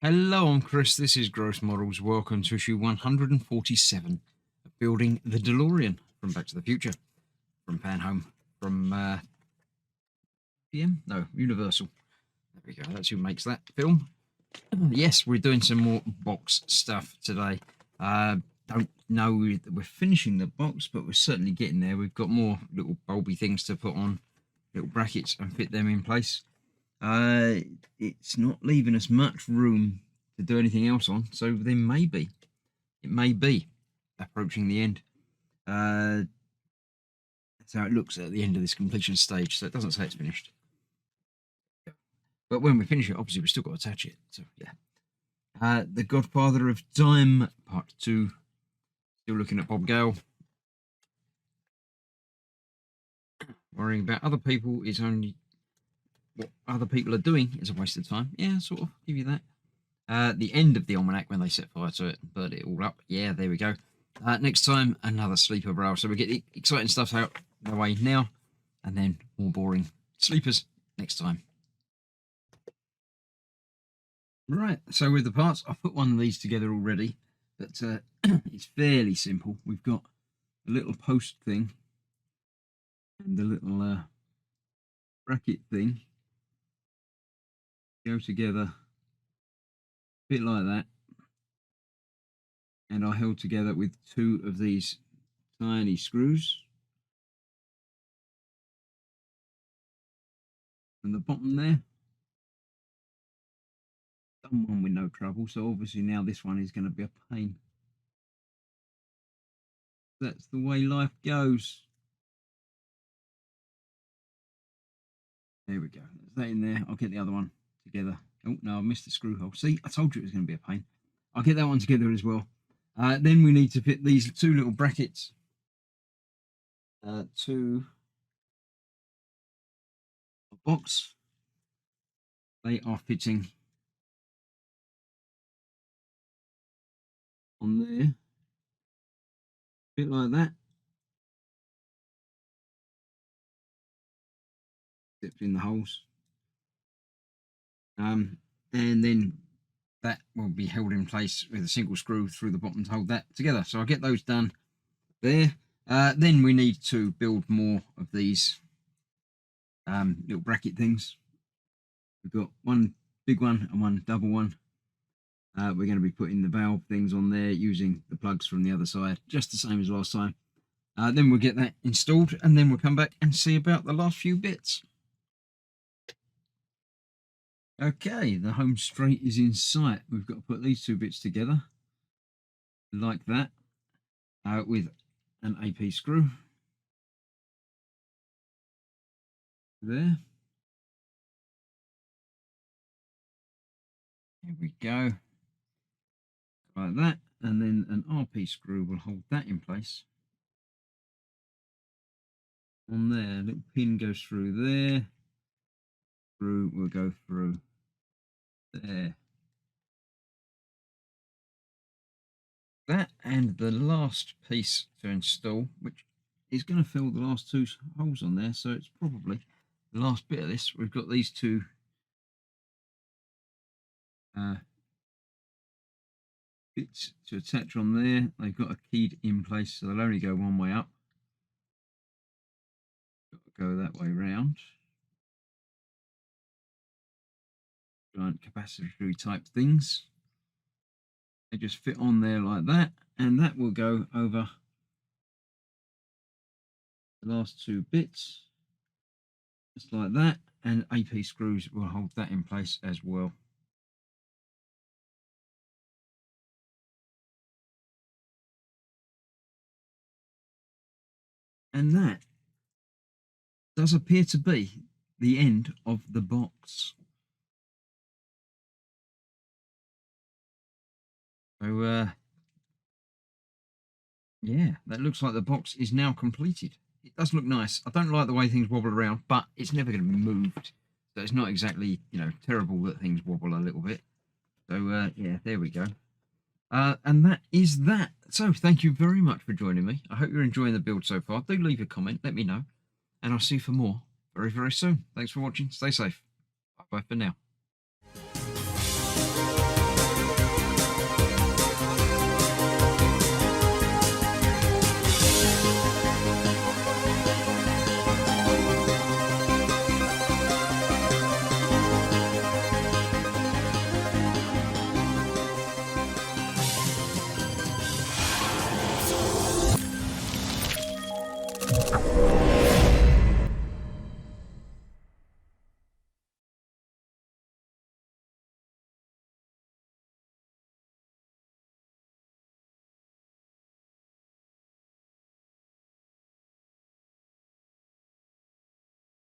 Hello, I'm Chris. This is Gross Models. Welcome to issue 147 of Building the DeLorean from Back to the Future, from Pan Home, from PM? No, Universal. There we go. That's who makes that film. Yes, we're doing some more box stuff today. Don't know that we're finishing the box, but we're certainly getting there. We've got more little bulby things to put on, little brackets, and fit them in place. It's not leaving us much room to do anything else on, so there may be, it may be approaching the end. That's how it looks at the end of this completion stage, so it doesn't say it's finished. But when we finish it, obviously we've still got to attach it, so yeah. The Godfather of Dime, Part 2. Still looking at Bob Gale. Worrying about other people is only what other people are doing is a waste of time. Yeah, sort of, give you that. The end of the almanac when they set fire to it and burn it all up. Yeah, there we go. Next time, another sleeper brow. So we get the exciting stuff out the way now, and then more boring sleepers next time. Right, so with the parts, I've put one of these together already, but it's fairly simple. We've got a little post thing and the little bracket thing go together a bit like that, and I held together with two of these tiny screws from the bottom there. Done one with no trouble, so obviously now this one is going to be a pain. That's the way life goes. There we go. There's that in there. I'll get the other one together. Oh no, I missed the screw hole. See, I told you it was going to be a pain. I'll get that one together as well. Then we need to fit these two little brackets to a box. They are fitting on there, a bit like that. Except in the holes. And then that will be held in place with a single screw through the bottom to hold that together. So I'll get those done there. Then we need to build more of these little bracket things. We've got one big one and one double one. We're going to be putting the valve things on there using the plugs from the other side, just the same as last time. Then we'll get that installed, and then we'll come back and see about the last few bits. Okay, the home straight is in sight. We've got to put these two bits together like that with an AP screw there. Here we go, like that, and then an RP screw will hold that in place. On there, a little pin goes through there. Screw will go through there. That, and the last piece to install, which is going to fill the last two holes on there, so it's probably the last bit of this. We've got these two bits to attach on there. They've got a keyed in place, so they'll only go one way up. Got to go that way round. Giant capacitory type things. They just fit on there like that, and that will go over the last two bits, just like that, and AP screws will hold that in place as well. And that does appear to be the end of the box. So, yeah, that looks like the box is now completed. It does look nice. I don't like the way things wobble around, but it's never going to be moved. So it's not exactly, terrible that things wobble a little bit. So, yeah, there we go. And that is that. So thank you very much for joining me. I hope you're enjoying the build so far. Do leave a comment, let me know. And I'll see you for more very, very soon. Thanks for watching. Stay safe. Bye-bye for now.